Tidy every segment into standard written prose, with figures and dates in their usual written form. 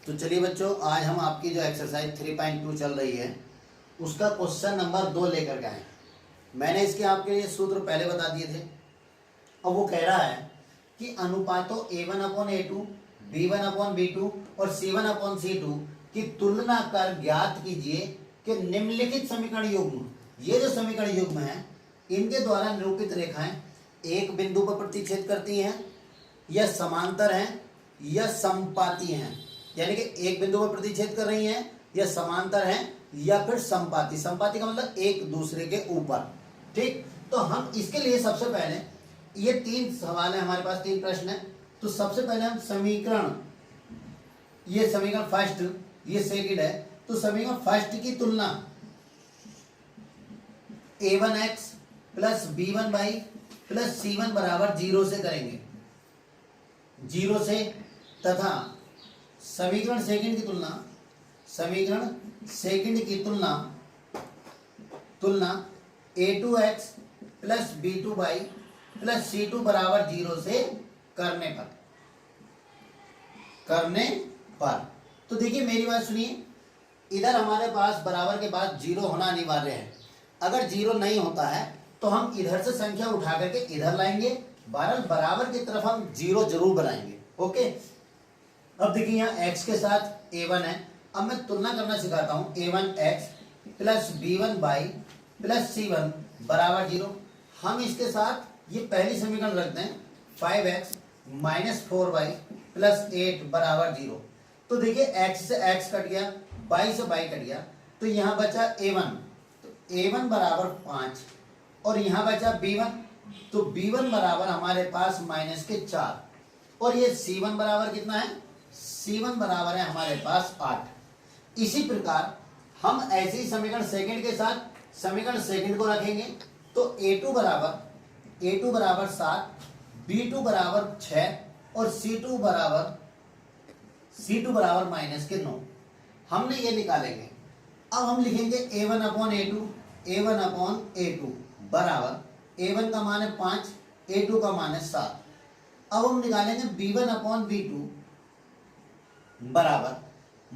तो चलिए बच्चों, आज हम आपकी जो एक्सरसाइज 3.2 चल रही है उसका क्वेश्चन नंबर 2 लेकर के आए। मैंने इसके आपके लिए सूत्र पहले बता दिए थे। अब वो कह रहा है कि अनुपातों A1/A2, B1/B2 और C1/C2 की तुलना कर ज्ञात कीजिए कि निम्नलिखित समीकरण युग्म, ये जो समीकरण युग्म है इनके द्वारा निरूपित रेखाएं एक बिंदु पर प्रतिच्छेद करती हैं या समांतर हैं या समपाती हैं। यानी कि एक बिंदु पर प्रतिच्छेद कर रही हैं या समांतर हैं या फिर समपाती। समपाती का मतलब एक दूसरे के ऊपर। ठीक, तो हम इसके लिए सबसे पहले ये 3 सवाल है हमारे पास, 3 प्रश्न है। तो सबसे पहले हम समीकरण, ये समीकरण फर्स्ट, ये सेकंड है, तो समीकरण फर्स्ट की तुलना a1x plus b1y plus c1 बराबर 0 से करेंगे, 0 से। तथा समीकरण सेकंड की तुलना, समीकरण सेकंड की तुलना a2x plus b2y plus c2 बराबर 0 से करने पर। तो देखिए मेरी बात सुनिए, इधर हमारे पास बराबर के बाद 0 होना अनिवार्य है। अगर 0 नहीं होता है तो हम इधर से संख्या उठा करके इधर लाएंगे, बराबर की तरफ हम 0 जरूर बनाएंगे। ओके, अब देखिए यहाँ x के साथ a1 है। अब मैं तुलना करना सिखाता हूँ। a1x plus b1y plus c1 बराबर 0। हम इसके साथ ये पहली समीकरण रखते हैं, 5x माइनस 4y प्लस 8 बराबर 0। तो देखिए x से x कट गया, y से y कट गया, तो यहाँ बचा a1। तो a1 बराबर 5 और यहाँ बचा b1, तो b1 बराबर हमारे पास माइनस के 4 और ये c1 बराबर कितना है, c1 बराबर है हमारे पास 8। इसी प्रकार हम ऐसे ही समीकरण सेकंड के साथ समीकरण सेकंड को रखेंगे। तो a2 बराबर 7, b2 बराबर 6 और c2 बराबर माइनस के 9। हमने ये निकालेंगे। अब हम लिखेंगे a1/A2 बराबर a1 का मान है 5, a2 का मान है 7। अब हम निकालेंगे b1/B2 बराबर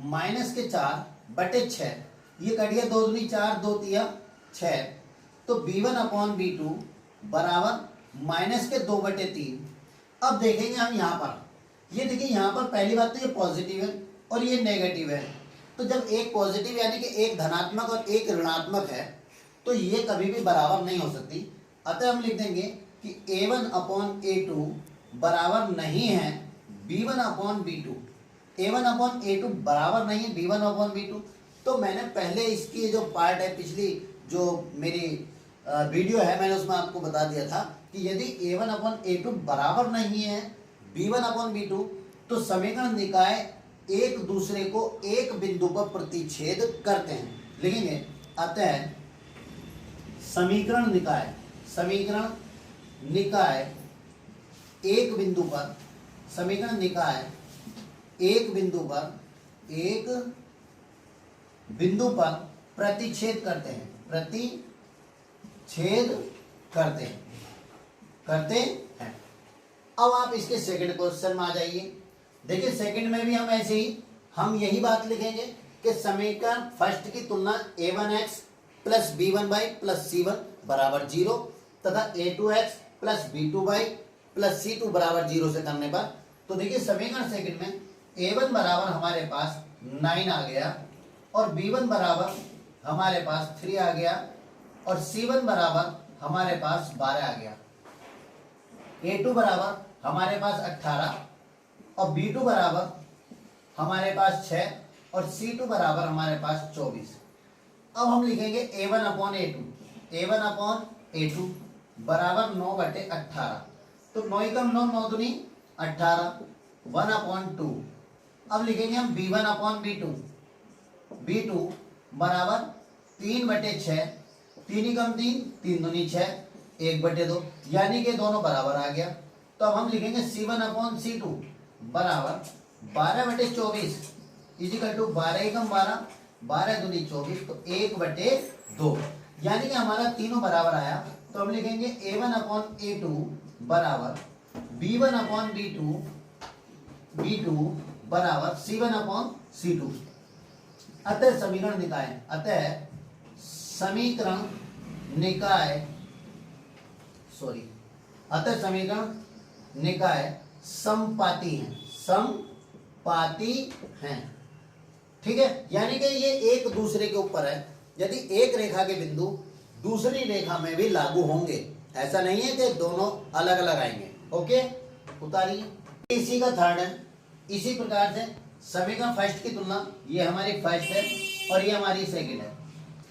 माइनस के 4/6। ये कट गया, 2 दूनी 4, 2 तिया 6। तो b1/B2 बराबर माइनस के 2/3। अब देखेंगे हम यहाँ पर, ये देखिए यहाँ पर पहली बात तो ये पॉजिटिव है और ये नेगेटिव है। तो जब एक पॉजिटिव यानी कि एक धनात्मक और एक ऋणात्मक है तो ये कभी भी बराबर नहीं हो सकती। अतः हम लिख देंगे कि a1/A2 बराबर नहीं है b1/B2। a1/A2 बराबर नहीं है b1/B2। तो मैंने पहले इसकी जो पार्ट है, पिछली जो मेरी वीडियो है, मैंने उसमें आपको बता दिया था कि यदि a1/A2 बराबर नहीं है b1/B2 तो समीकरण निकाय एक दूसरे को एक बिंदु पर प्रतिच्छेद करते हैं। लिखेंगे अतः समीकरण निकाय एक बिंदु पर, समीकरण निकाय एक बिंदु पर प्रतिच्छेद करते हैं। अब आप इसके सेकंड क्वेश्चन में आ जाइए। देखिए सेकंड में भी हम ऐसे ही हम यही बात लिखेंगे कि समीकरण फर्स्ट की तुलना a1x plus b1y plus c1 बराबर 0 तथा a2x plus b2y plus c2 बराबर 0 से करने पर। तो देखिए समीकरण सेकंड में a1 बराबर हमारे पास 9 आ गया और b1 बराबर हमारे पास 3 आ गया और c1 बराबर हमारे पास 12 आ गया। a2 बराबर हमारे पास 18 और b2 बराबर हमारे पास 6 और c2 बराबर हमारे पास 24। अब हम लिखेंगे a1/A2 बराबर 9/18। तो 9 कम 9, 9 दूनी 18, 1/2। अब लिखेंगे हम b1/B2 बराबर 3/6, 3 कम 3, 3 दूनी 6, 1/2, यानी कि दोनों बराबर आ गया। तो अब हम लिखेंगे c1/C2 बराबर 12/24 इजिकल टू 12 कम 12, 12 दूनी 24, तो 1/2, यानी कि हमारा तीनों बराबर आया। तो हम लिखेंगे a1/A2 बराबर b1/B2 बराबर c1/C2 C2। अतः समीकरण निकाय, अतः समीकरण निकाय अतः समीकरण निकाय समपाती हैं, समपाती हैं। ठीक है, यानी कि ये एक दूसरे के ऊपर है। यदि एक रेखा के बिंदु दूसरी रेखा में भी लागू होंगे, ऐसा नहीं है कि दोनों अलग अलग आएंगे। ओके, उतारिए। इसी का थर्ड है। इसी प्रकार से समीकरण फर्स्ट की तुलना, ये हमारी फर्स्ट है और ये हमारी सेकंड है।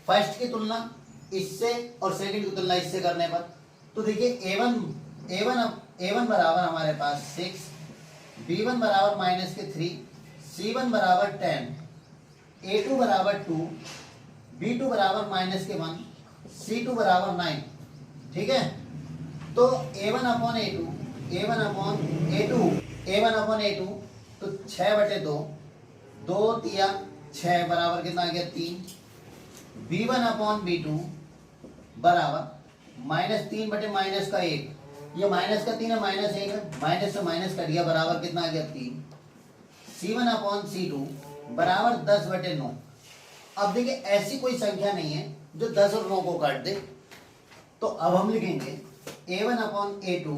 फर्स्ट की तुलना इससे और सेकंड की तुलना इससे करने पर, तो देखिए A1 बराबर हमारे पास 6, B1 बराबर -3, C1 बराबर 10, A2 बराबर 2, B2 बराबर -1, C2 बराबर 9। ठीक है, तो A1/A2 तो 6/2, 2×3 बराबर कितना आ गया 3। B1/B2 बराबर -3/-1, ये -3 है, -1 है, माइनस से माइनस कट गया, बराबर कितना आ गया 3। C1/C2 बराबर 10/9। अब देखिए ऐसी कोई संख्या नहीं है जो 10 और 9 को काट दे, तो अब हम लिखेंगे A1/A2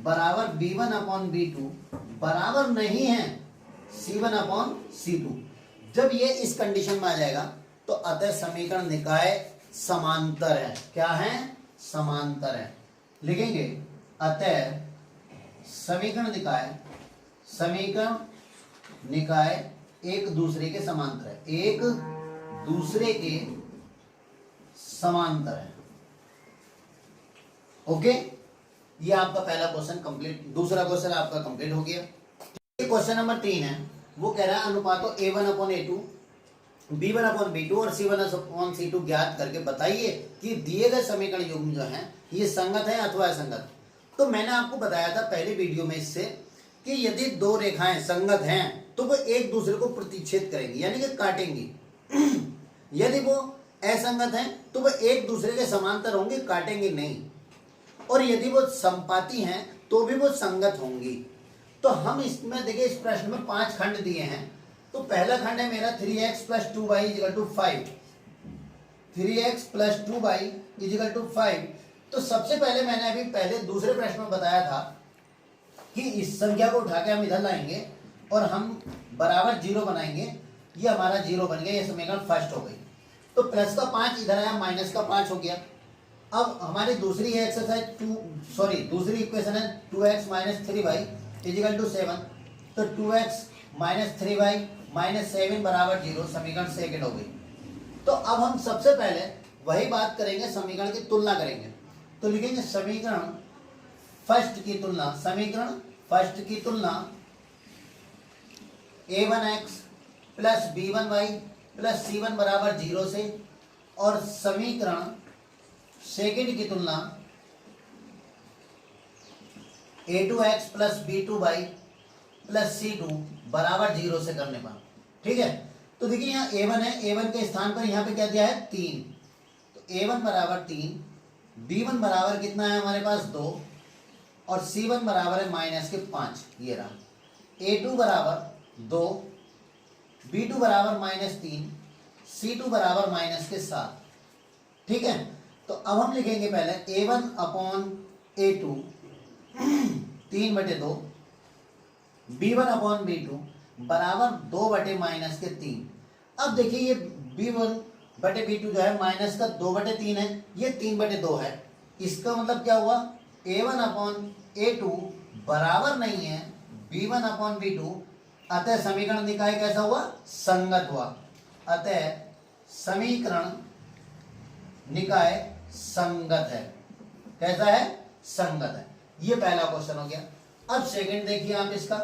बराबर B1/B2 बराबर नहीं है C1/C2। जब ये इस कंडीशन में आ जाएगा तो अतः समीकरण निकाय समांतर है। क्या है? समांतर है। लिखेंगे अतः समीकरण निकाय एक दूसरे के समांतर है, एक दूसरे के समांतर है। ओके, ये आपका पहला क्वेश्चन कंप्लीट। दूसरा क्वेश्चन आपका कंप्लीट हो गया। क्वेश्चन नंबर 3 है, वो कह रहा है अनुपातों A1/A2, B1/B2 और C1/C2 ज्ञात करके बताइए कि दिए गए समीकरण युग्म जो है ये संगत है अथवा असंगत। तो मैंने आपको बताया था पहले वीडियो में इससे कि यदि दो रेखाएं संगत हैं तो वो एक दूसरे को प्रतिच्छेद करेंगी, यानी कि काटेंगी। यदि वो असंगत हैं तो वो एक दूसरे के समांतर होंगे, काटेंगे नहीं। और यदि वो समपाती हैं तो भी वो संगत होंगी। तो हम इसमें देखिए, इस प्रश्न में 5 खंड दिए हैं। तो पहला खंड है मेरा 3x + 2y = 5, 3x + 2y = 5। तो सबसे पहले मैंने अभी पहले दूसरे प्रश्न में बताया था कि इस संख्या को उठा के हम इधर लाएंगे और हम बराबर 0 बनाएंगे। ये हमारा 0 बन गया, ये समीकरण फर्स्ट हो गई। तो प्लस का 5 इधर आया, माइनस का 5 हो गया। अब हमारी दूसरी है एक्सरसाइज दूसरी इक्वेशन है 2x - 3y = 7। तो 2x - 3y - 7 बराबर 0, समीकरण सेकंड हो गई। तो अब हम सबसे पहले वही बात करेंगे, समीकरण की तुलना करेंगे। तो लिखेंगे समीकरण फर्स्ट की तुलना A1x + B1y + C1 बराबर 0 से, और समीकरण सेकंड की तुलना A2x + B2y + C2 बराबर 0 से करने पर। ठीक है, तो देखिए यहाँ A1 है, A1 के स्थान पर यहाँ पे क्या दिया है 3। तो A1 बराबर 3, B1 बराबर कितना है हमारे पास 2 और C1 बराबर है -5। ये रहा। A2 बराबर 2, B2 बराबर -3, C2 बराबर -7। ठीक है, तो अब हम लिखेंगे पहले A1/A2 3/2, B1/B2 बराबर 2/-3। अब देखिए ये B1/B2 जो है माइनस का 2/3 है, ये 3/2 है। इसका मतलब क्या हुआ? A1/A2 बराबर नहीं है B1/B2। अतः समीकरण निकाय कैसा हुआ? संगत हुआ। अतः समीकरण निकाय संगत है। कैसा है? संगत है। ये पहला क्वेश्चन हो गया। अब सेकंड देखिए आप इसका,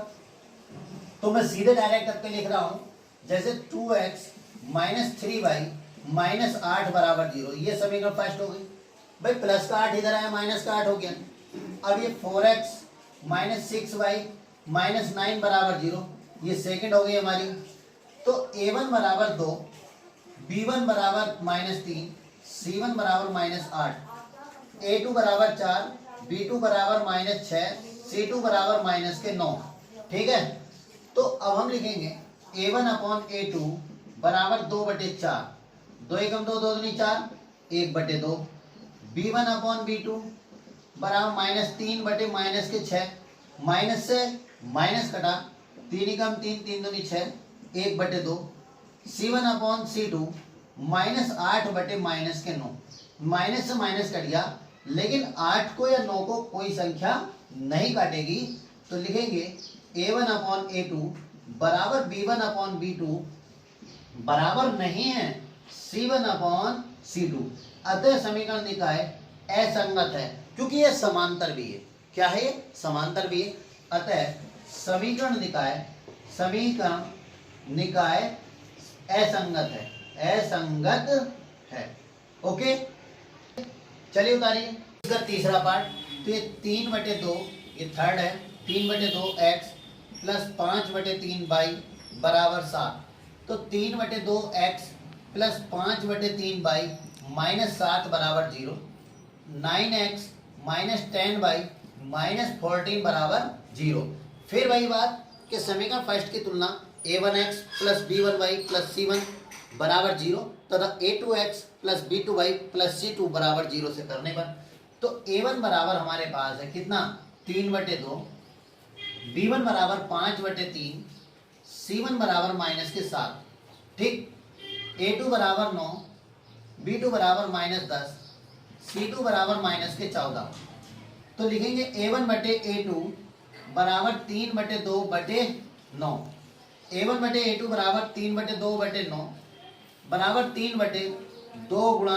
तो मैं सीधे डायरेक्ट करके लिख रहा हूं, जैसे 2x - 3y - 8 बराबर 0। ये समीकरण फर्स्ट हो गई। भाई प्लस का 8 इधर आया, माइनस का 8 हो गया। अब ये 4x - 6y - 9 बराबर 0, ये सेकंड हो गई हमारी। तो A1 बराबर 2, B1 बराबर -3, C1 बराबर -8, A2 बराबर 4, B2 बराबर -6, C2 बराबर -9। ठीक है, तो अब हम लिखेंगे A1 अपॉन A2 बराबर 2/4, 2 एकम 2, 2 दूनी 4, 1/2। B1 अपॉन B2 बराबर -3/-6, माइनस से माइनस कटा, 3 एकम 3, 3 दूनी 6, 1/2। C1 अपॉन C2 -8/-9, माइनस से माइनस कट गया, लेकिन 8 को या 9 को कोई संख्या नहीं काटेगी, तो लिखेंगे A1 अपॉन A2 बराबर B1 अपॉन B2 बराबर नहीं है C1 अपॉन C2। अतः समीकरण निकाय असंगत है, क्योंकि यह समांतर भी है। क्या है ये? समांतर भी है। अतः समीकरण निकाय असंगत है, असंगत है। ओके, चलिए उतारिए इसका तीसरा पार्ट। तो ये 3/2, ये थर्ड है, 3/2 x प्लस 5/3 y बराबर 7। तो 3/2 x प्लस 5/3 y माइनस 7 बराबर 0। 9x माइनस 10y माइनस 14 बराबर 0। फिर वही बात कि समीकरण फर्स्ट की तुलना a1x plus b1y plus c1 बराबर 0 तथा a2x plus b2y plus c2 बराबर 0 से करने पर, तो a1 बराबर हमारे पास है कितना? 3/2, b1 बराबर 5/3, c1 बराबर -7। ठीक, a2 बराबर 9, b2 बराबर -10, c2 बराबर -14। तो लिखेंगे a1/a2 बराबर 3/2/9, a1/a2 बराबर 3/2/9 बराबर 3/2 गुणा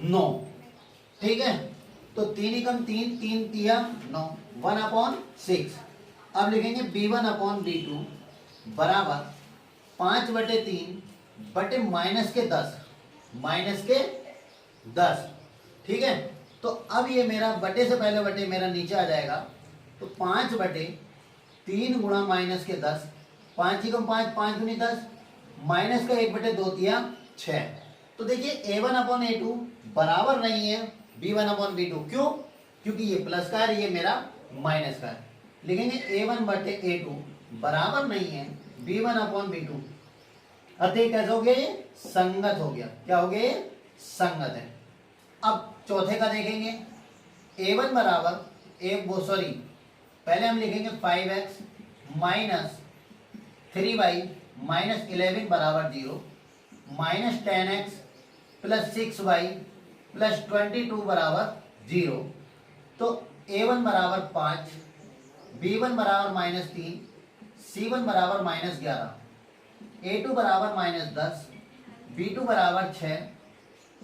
9। ठीक है, तो 3 एकम 3, 3 तिया 9, 1/6। अब लिखेंगे b1 अपॉन b2 बराबर 5/3/-10, -10। ठीक है, तो अब ये मेरा बटे से पहले बटे मेरा नीचे आ जाएगा, तो 5/3 गुणा -10, 5 एकम 5, 5 दूनी 10, माइनस का 1/2 तिया 6। तो देखिए a1 अपॉन a2 बराबर नहीं है b1 अपॉन b2। क्यों? क्योंकि ये प्लस का है, ये मेरा माइनस का है। लिखेंगे a1/a2 बराबर नहीं है b1 अपॉन b2। अतः कैसा हो गया? ये संगत हो गया। क्या हो गया? ये संगत है। अब चौथे का देखेंगे, a1 बराबर पहले हम लिखेंगे 5x माइनस 3y माइनस 11 बराबर 0, minus 10x plus 6y plus 22 बराबर 0। तो a1 बराबर 5, b1 बराबर -3, c1 बराबर -11, a2 बराबर -10, b2 बराबर 6,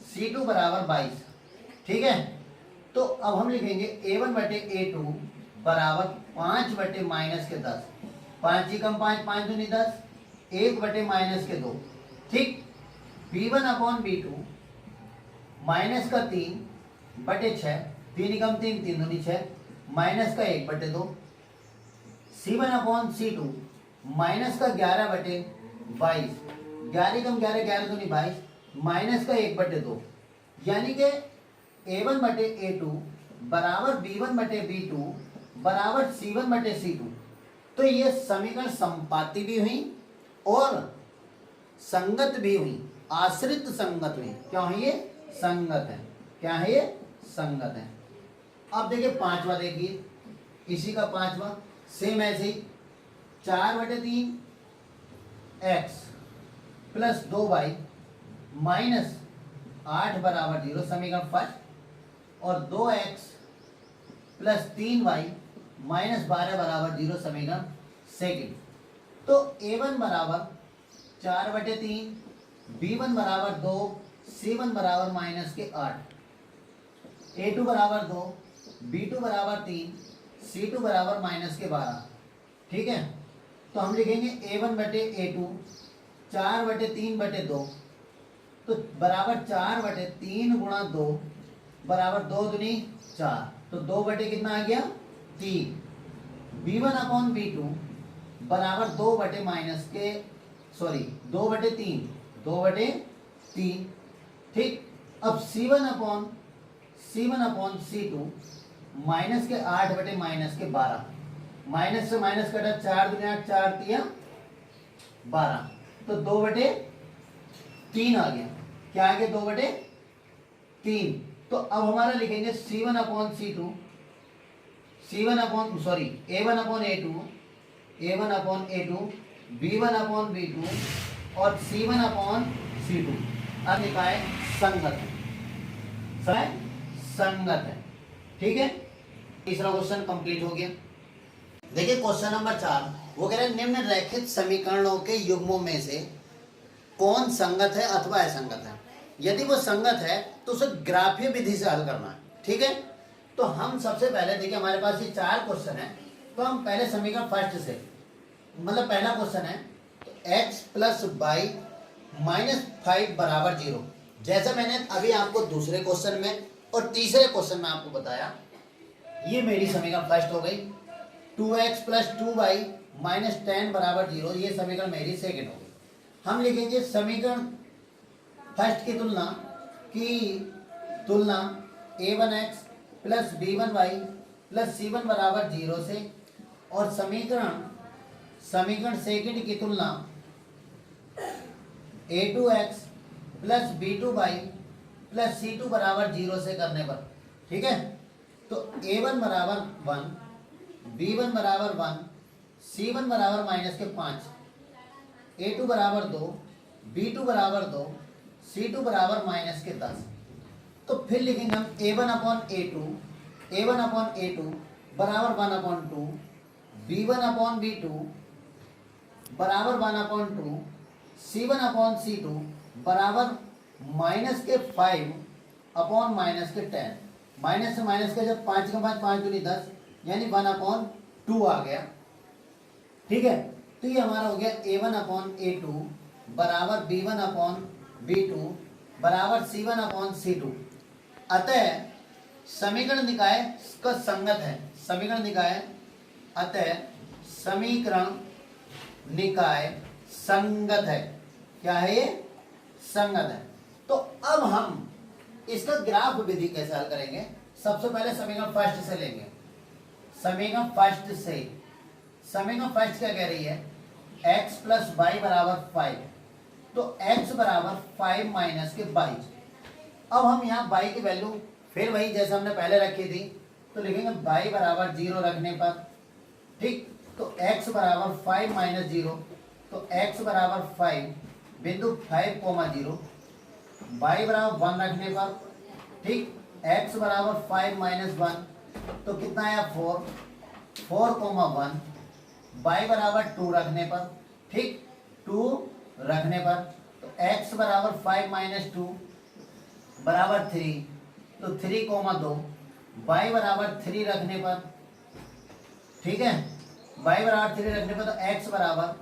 c2 बराबर 22। ठीक है, तो अब हम लिखेंगे a1/a2 बराबर 5/-10, 5 एकम 5, 5 दूनी 10, 1/-2। ठीक, b1 अपॉन b2 माइनस का 3/6, 3 एकम 3, 3 दूनी 6, माइनस का 1/2। c1 अपॉन c2 माइनस का 11/22, 11 एकम 11, 11 दूनी 22, माइनस का 1/2। यानी कि a1/a2 बराबर b1/b2 बराबर c1/c2। तो ये समीकरण संपाती भी हुई और संगत भी हुई, आश्रित संगत हुई। क्या हुई? ये संगत है। क्या है? ये संगत है। अब देखिए पांचवा, देखिए इसी का पांचवा सेम ऐसे ही 4/3 x प्लस 2y माइनस 8 बराबर 0 समीकरण फर्स्ट, और 2x प्लस 3y माइनस 12 बराबर 0 समीकरण सेकेंड। तो a1 बराबर 4/3, b1 बराबर 2, c1 बराबर -8, a2 बराबर 2, b2 बराबर 3, c2 बराबर -12। ठीक है, तो हम लिखेंगे a1/a2 4/3/2, तो बराबर 4/3 गुणा 2 बराबर 2 दूनी 4, तो 2 कितना आ गया? 3। b1 अपॉन b2 बराबर 2/-3, 2/3। ठीक, अब c1 अपॉन c2 माइनस के 8/-12, माइनस से माइनस कटा, 4 दूनी 8, 4 तिया 12, तो 2/3 आ गया। क्या आ गया? 2/3। तो अब हमारा लिखेंगे C1 upon C2, A1 upon A2, B1 upon B2 और C1 अपॉन C2। अब निकाय संगत है, संगत है। ठीक है, तीसरा क्वेश्चन कंप्लीट हो गया। देखिए क्वेश्चन नंबर 4, वो कह रहे हैं निम्न रैखिक समीकरणों के युग्मों में से कौन संगत है अथवा असंगत है। यदि वो संगत है तो उसे ग्राफीय विधि से हल करना है। ठीक है, तो हम सबसे पहले देखिए हमारे पास ये 4 क्वेश्चन है, तो हम पहले समीकरण फर्स्ट से, मतलब पहला क्वेश्चन है तो x प्लस वाई माइनस 5 बराबर 0। जैसा मैंने अभी आपको दूसरे क्वेश्चन में और तीसरे क्वेश्चन में आपको बताया, ये मेरी समीकरण फर्स्ट हो गई। 2x प्लस 2y माइनस 10 बराबर 0, ये समीकरण मेरी सेकंड हो गई। हम लिखेंगे समीकरण फर्स्ट की तुलना a1x plus b1y plus c1 बराबर 0 से, और समीकरण सेकंड की तुलना a2x plus b2y plus c2 बराबर 0 से करने पर। ठीक है, तो a1 बराबर 1, b1 बराबर 1, c1 बराबर माइनस के 5, a2 बराबर 2, b2 बराबर 2, c2 बराबर माइनस के 10। तो फिर लिखेंगे हम a1 अपॉन a2 बराबर 1 अपॉन 2, b1 अपॉन b2 बराबर 1 अपॉन 2, c1 अपॉन c2 बराबर माइनस के 5 अपॉन माइनस के 10। माइनस से माइनस के जब 5 के बाद 5 दूनी 10, यानी 1 अपॉन 2 आ गया। ठीक है, तो ये हमारा हो गया a1 अपॉन a2 बराबर b1 अपॉन b2 बराबर c1 अपॉन c2। अतः समीकरण निकाय का संगत है, अतः समीकरण निकाय संगत है। क्या है ये? संगत है। तो अब हम इसका ग्राफ विधि कैसे हल करेंगे? सबसे पहले समीकरण फर्स्ट से लेंगे। समीकरण फर्स्ट क्या कह रही है? x प्लस वाई बराबर 5, तो x बराबर 5 माइनस के 22। अब हम यहाँ y की वैल्यू फिर वही जैसे हमने पहले रखी थी, तो लिखेंगे y बराबर 0 रखने पर। ठीक, तो x बराबर 5 माइनस 0, तो x बराबर 5 बिंदु 5,0, y बराबर 1 रखने पर। ठीक, x बराबर 5 माइनस 1, तो कितना आया 4,1, y बराबर 2 रखने पर। ठीक, 2 रखने पर, तो x बराबर 5 माइनस 2 बराबर 3, तो 3,2, y बराबर 3 रखने पर। ठीक है, y बराबर 3 रखने पर, तो x बराबर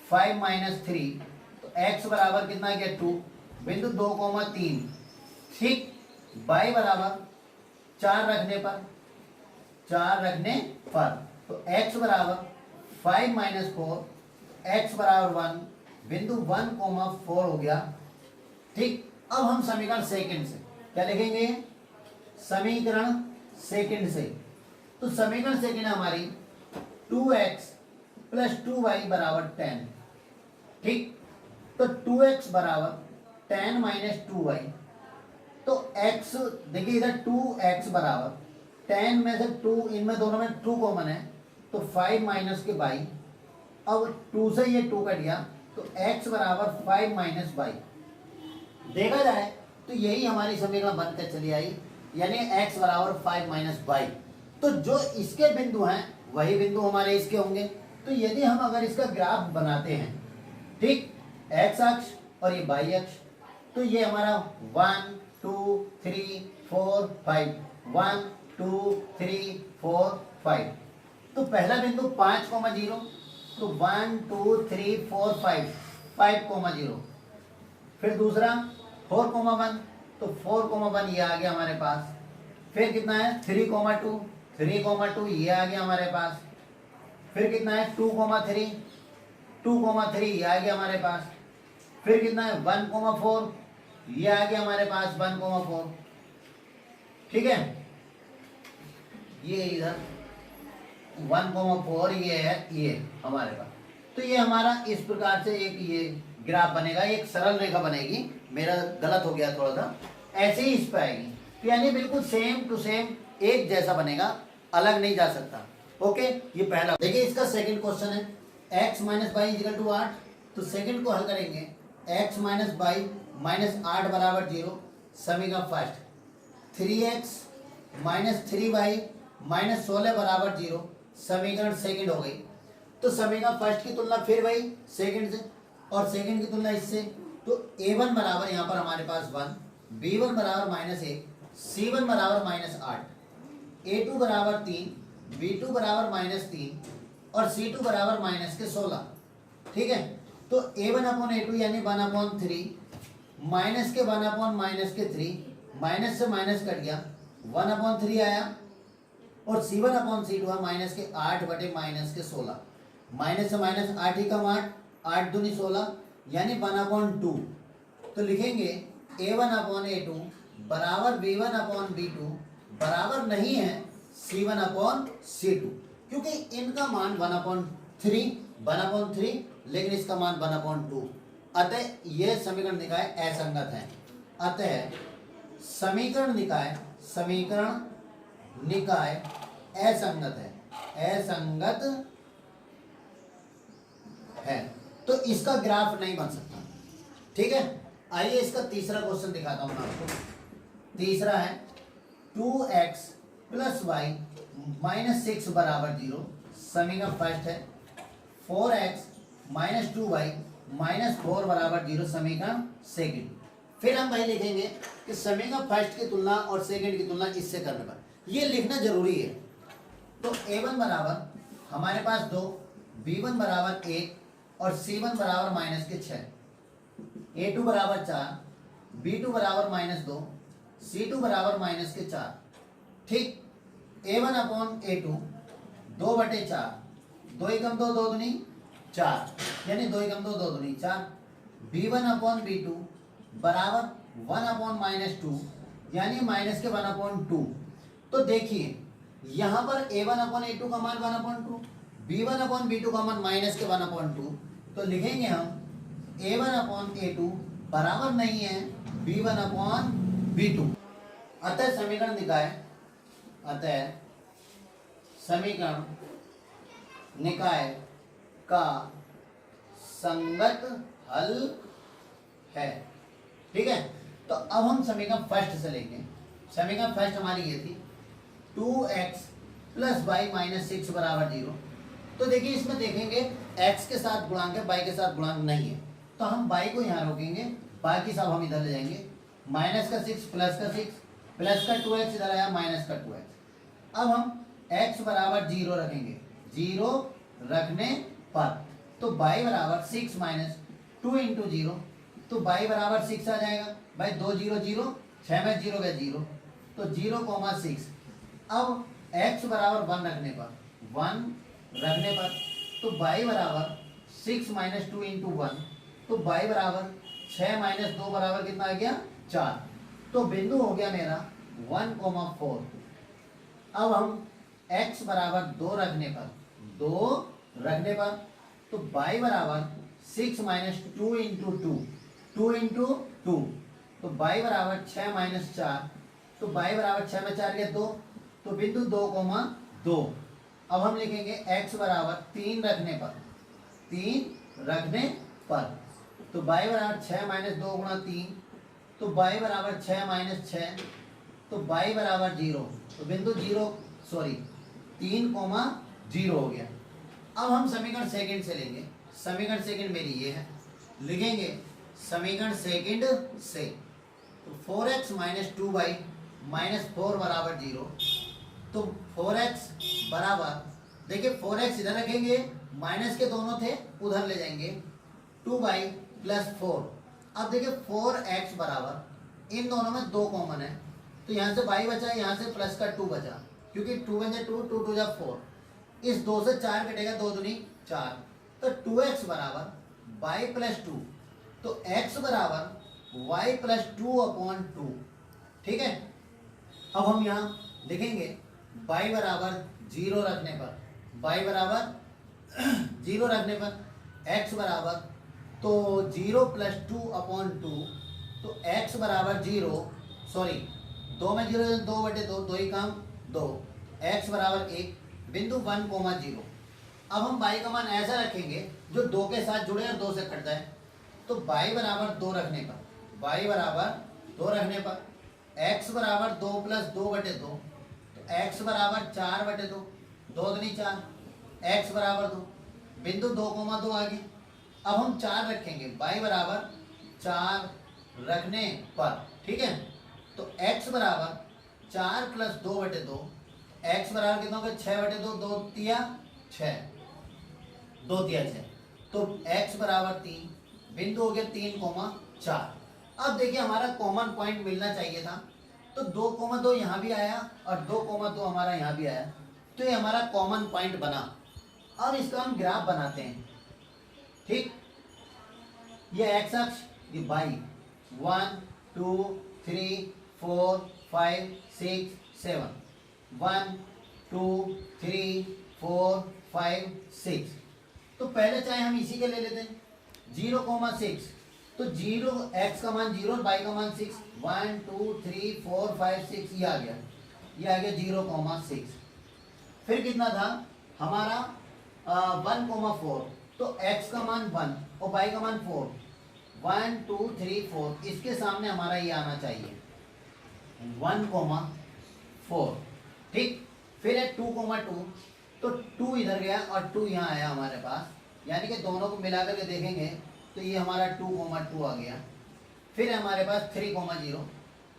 5 माइनस 3, तो x बराबर कितना गया 2 बिंदु 2,3। ठीक, y बराबर 4 रखने पर, तो x बराबर 5 माइनस 4, x बराबर 1 बिंदु 1,4 हो गया। ठीक, अब हम समीकरण सेकंड से क्या लिखेंगे? समीकरण सेकंड से, तो समीकरण सेकंड हमारी 2x प्लस 2y बराबर 10। ठीक, तो 2x बराबर 10 माइनस 2y, तो x देखिए इधर 2x बराबर 10 में से 2, इनमें दोनों में 2 कॉमन है, तो 5 माइनस के y। अब 2 से ये 2 कट गया, तो x बराबर 5 माइनस y। देखा जाए तो यही हमारी समीकरण बनकर चली आई, यानी x बराबर 5 माइनस y। तो जो इसके बिंदु हैं वही बिंदु हमारे इसके होंगे। तो यदि हम अगर इसका ग्राफ बनाते हैं, ठीक, x अक्ष और ये y अक्ष, तो ये हमारा 1 2 3 4 5, 1 2 3 4 5। तो पहला बिंदु 5,0, तो 1 2 3 4 5, 5,0। फिर दूसरा 4,1, तो 4,1 ये आ गया हमारे पास। फिर कितना है 3,2 ये आ गया हमारे पास। फिर कितना है 2,3 ये आ गया हमारे पास। फिर कितना है 1,4 ये आ गया हमारे पास 1,4। ठीक है, ये इधर 1,4 ये है ये हमारे पास। तो तो ये हमारा इस प्रकार से एक ये ग्राफ बनेगा, एक सरल रेखा बनेगी। मेरा गलत हो गया थोड़ा सा, ऐसे ही इस पे आएगी। तो यानी बिल्कुल सेम टू सेम एक जैसा बनेगा, अलग नहीं जा सकता। ओके, ये पहला। देखिए इसका सेकंड क्वेश्चन है x minus by is equal to 8। तो सेकंड को हल करेंगे, x माइनस बाई माइनस 8 बराबर 0, समीकरण first. 3x minus 3y minus 16 बराबर 0, समीकरण सेकंड हो गई। तो समीकरण फर्स्ट की तुलना फिर वही सेकंड से, और सेकंड की तुलना इससे। तो a1 बराबर यहाँ पर हमारे पास 1, b1 बराबर माइनस 1, c1 बराबर माइनस 8, a2 बराबर 3, b2 बराबर माइनस 3 और c2 बराबर माइनस के 16। ठीक है, तो a1 अपॉन a2 यानी 1 अपॉन 3, माइनस के 1 अपॉन माइनस के 3, माइनस से माइनस कट गया, 1 अपॉन 3 आया, और c1 अपॉन c2 है माइनस के 8 बटे माइनस के 16। माइनस से माइनस 8 ही कम 8, 8 दूनी 16 यानी 1 अपॉन 2। तो लिखेंगे a1 अपॉन a2 बराबर b1 अपॉन b2 बराबर नहीं है c1 अपॉन c2, क्योंकि इनका मान 1 अपॉन 3, लेकिन इसका मान 1 अपॉन 2। अतः यह समीकरण निकाय असंगत है। अतः समीकरण निकाय असंगत है, तो इसका ग्राफ नहीं बन सकता। ठीक है, आइए इसका तीसरा क्वेश्चन दिखाता हूं मैं आपको। तीसरा है 2x प्लस वाई माइनस 6 बराबर 0, समीकरण फर्स्ट है। 4x माइनस 2y माइनस 4 बराबर 0, समीकरण सेकंड। फिर हम भाई लिखेंगे कि समीकरण फर्स्ट की तुलना और सेकंड की तुलना इससे करने पर, ये लिखना जरूरी है। तो a1 बराबर हमारे पास 2, b1 बराबर 1 और c1 बराबर माइनस के 6, a2 बराबर 4, b2 बराबर माइनस 2, c2 बराबर माइनस के 4। ठीक, a1 अपॉन a2 2 बटे 4, 2 एकम 2, 2 दूनी 4, यानी 2 एकम 2, 2 दूनी 4। b1 अपॉन b2 बराबर 1 अपॉन माइनस 2, यानी माइनस के 1 अपॉन 2। तो देखिए यहाँ पर a1 अपॉन a2 का मान 1 अपॉन 2, b1 अपॉन b2 का मान माइनस के 1 अपॉन 2। तो लिखेंगे हम a1 अपॉन a2 बराबर नहीं है b1 अपॉन b2। अतः समीकरण निकाय का संगत हल है। ठीक है, तो अब हम समीकरण फर्स्ट से लेंगे। समीकरण फर्स्ट हमारी ये थी 2x प्लस वाई माइनस 6 बराबर 0। तो देखिए इसमें देखेंगे x के साथ गुणांक है, y के साथ गुणांक नहीं है, तो हम y को यहाँ रोकेंगे, बाकी सब हम इधर ले जाएंगे। माइनस का 6 प्लस का 6 प्लस का 2x इधर आया, माइनस का 2x। अब हम x बराबर 0 रखेंगे, 0 रखने पर तो y बराबर 6 माइनस 2 इंटू 0, तो y बराबर 6 आ जाएगा। भाई 2 0 0, 6 में 0 गया 0, तो 0,6। अब x बराबर 1 रखने पर तो y बराबर 6 माइनस 2 इंटू 1, तो y बराबर 6 माइनस 2 बराबर कितना आ गया 4। तो बिंदु हो गया मेरा 1,4। अब हम x बराबर 2 रखने पर तो y बराबर 6 माइनस 2 इंटू 2 इंटू 2, तो y बराबर 6 माइनस 4, तो y बराबर 6 में 4 गया 2, तो बिंदु 2,2। अब हम लिखेंगे x बराबर 3 रखने पर तो y बराबर 6 माइनस 2 गुणा 3, तो y बराबर 6 माइनस 6, तो y बराबर 0, तो बिंदु 3,0 हो गया। अब हम समीकरण सेकंड से लेंगे। समीकरण सेकंड मेरी ये है, लिखेंगे समीकरण सेकंड से तो 4x माइनस 2y माइनस 4 बराबर 0। तो 4x बराबर, देखिए 4x इधर रखेंगे, माइनस के दोनों थे उधर ले जाएंगे, 2y प्लस 4। अब देखिए 4x बराबर इन दोनों में 2 कॉमन है, तो यहाँ से y बचा, यहाँ से प्लस का 2 बचा, क्योंकि 2 बन जाए 2, 2 2 जा 4, इस 2 से 4 कटेगा, 2 दूनी 4, तो 2x बराबर y प्लस 2, तो x बराबर y प्लस 2 अपॉन 2। ठीक है, अब हम यहाँ लिखेंगे y बराबर 0 रखने पर, y बराबर 0 रखने पर x बराबर, तो 0 प्लस 2/2, तो x बराबर 0, सॉरी 2 में 0, 2/2, 2 ही काम 2, x बराबर 1, बिंदु 1,0। अब हम y का मान ऐसा रखेंगे जो 2 के साथ जुड़े और 2 से कट जाए। तो y बराबर 2 रखने पर, y बराबर 2 रखने पर x बराबर 2 प्लस 2/2, तो x बराबर 4/2, 2 दूनी 4, x बराबर 2, बिंदु 2,2 आ गए। अब हम 4 रखेंगे, y बराबर 4 रखने पर, ठीक है। तो x बराबर 4 प्लस 2/2, x बराबर कितना होगा 6/2, 2 तिया 6, 2 तिया 6, तो x बराबर 3, बिंदु हो गया 3,4। अब देखिए हमारा कॉमन पॉइंट मिलना चाहिए था, तो 2,2 यहाँ भी आया और 2,2 हमारा यहाँ भी आया, तो ये हमारा कॉमन पॉइंट बना। अब इसका हम ग्राफ बनाते हैं, ठीक। ये एक्स अक्ष, ये वाई, 1 2 3 4 5 6 7, 1 2 3 4 5 6। तो पहले चाहे हम इसी के ले लेते हैं 0,6, तो 0 x का मान 0 और y का मान 6, 1 2 3 4 5 6, ये आ गया, ये आ गया 0,6। फिर कितना था हमारा 1,4, तो x का मान 1 और y का मान 4, 1 2 3 4, इसके सामने हमारा ये आना चाहिए 1,4, ठीक। फिर है 2,2, तो 2 इधर गया और 2 यहाँ आया हमारे पास, यानी कि दोनों को मिलाकर के देखेंगे तो ये हमारा 2,2 आ गया। फिर हमारे पास 3,0,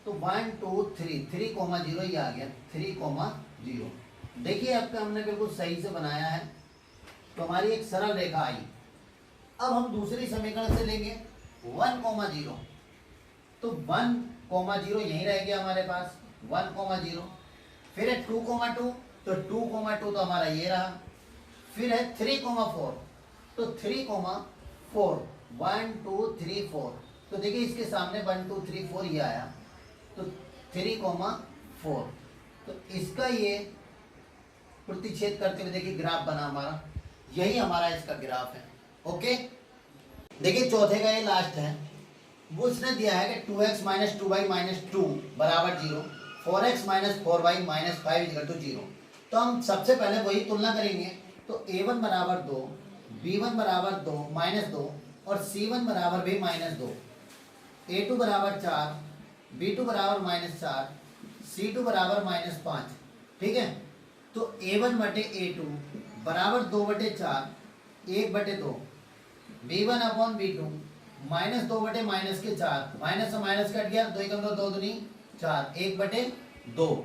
तो 1 2 3, 3,0 ये आ गया 3,0। देखिए अब का हमने बिल्कुल सही से बनाया है, तो हमारी एक सरल रेखा आई। अब हम दूसरी समीकरण से लेंगे 1,0, तो 1,0 यहीं रह गया हमारे पास 1,0। फिर है 2,2, तो 2,2 तो हमारा ये रहा। फिर है 3,4, तो 3,4, 1 2 3 4, तो देखिए इसके सामने 1 2 3 4 ये आया, तो 3,4, तो इसका ये प्रतिच्छेद करते हुए देखिए ग्राफ बना हमारा, यही हमारा इसका ग्राफ है। ओके, देखिए चौथे का ये लास्ट है, वो उसने दिया है कि 2x माइनस 2y माइनस 2 बराबर 0, 4x minus 4y minus 5 equal to 0। तो हम सबसे पहले वही तुलना करेंगे, तो a1 बराबर 2, b1 बराबर 2 माइनस 2 और c1 बराबर भी माइनस 2, a2 बराबर 4, b2 बराबर माइनस 4, c2 बराबर माइनस 5, ठीक है। तो a1 बटे a2 बराबर 2/4, 1/2, b1 अपॉन b2 माइनस 2 बटे माइनस के 4, माइनस से माइनस कट गया, 2 एकम 2 दूनी 4, 1/2,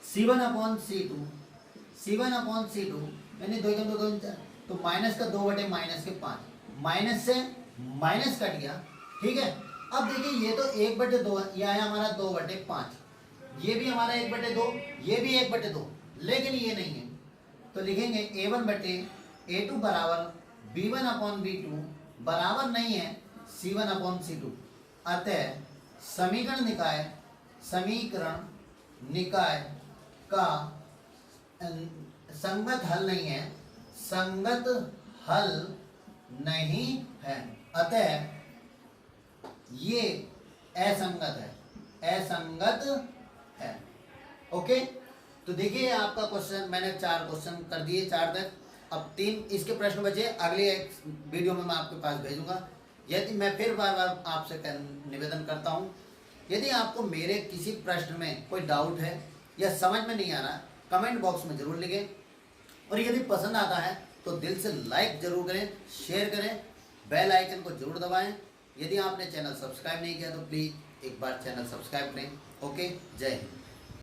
c1 upon c2, c1 upon c2 यानी 2 एकम 2 दूनी 4, तो माइनस का 2 बटे माइनस के 5, माइनस से माइनस कट गया, ठीक है। अब देखिए ये तो 1/2 है, ये आया हमारा 2/5, ये भी हमारा 1/2, ये भी 1/2, लेकिन ये नहीं है, तो लिखेंगे a1 बटे a2 बराबर b1 अपॉन b2 बराबर नहीं है c1 अपॉन c2। अतः समीकरण निकाय का संगत हल नहीं है, संगत हल नहीं है, अतः ये असंगत है। ओके, तो देखिए आपका क्वेश्चन मैंने 4 क्वेश्चन कर दिए, 4 तक। अब 3 इसके प्रश्न बचे, अगले एक वीडियो में मैं आपके पास भेजूंगा। यदि मैं फिर बार बार आपसे निवेदन करता हूँ, यदि आपको मेरे किसी प्रश्न में कोई डाउट है या समझ में नहीं आ रहा, कमेंट बॉक्स में ज़रूर लिखें, और यदि पसंद आता है तो दिल से लाइक ज़रूर करें, शेयर करें, बेल आइकन को ज़रूर दबाएं। यदि आपने चैनल सब्सक्राइब नहीं किया तो प्लीज़ एक बार चैनल सब्सक्राइब करें। ओके, जय हिंद।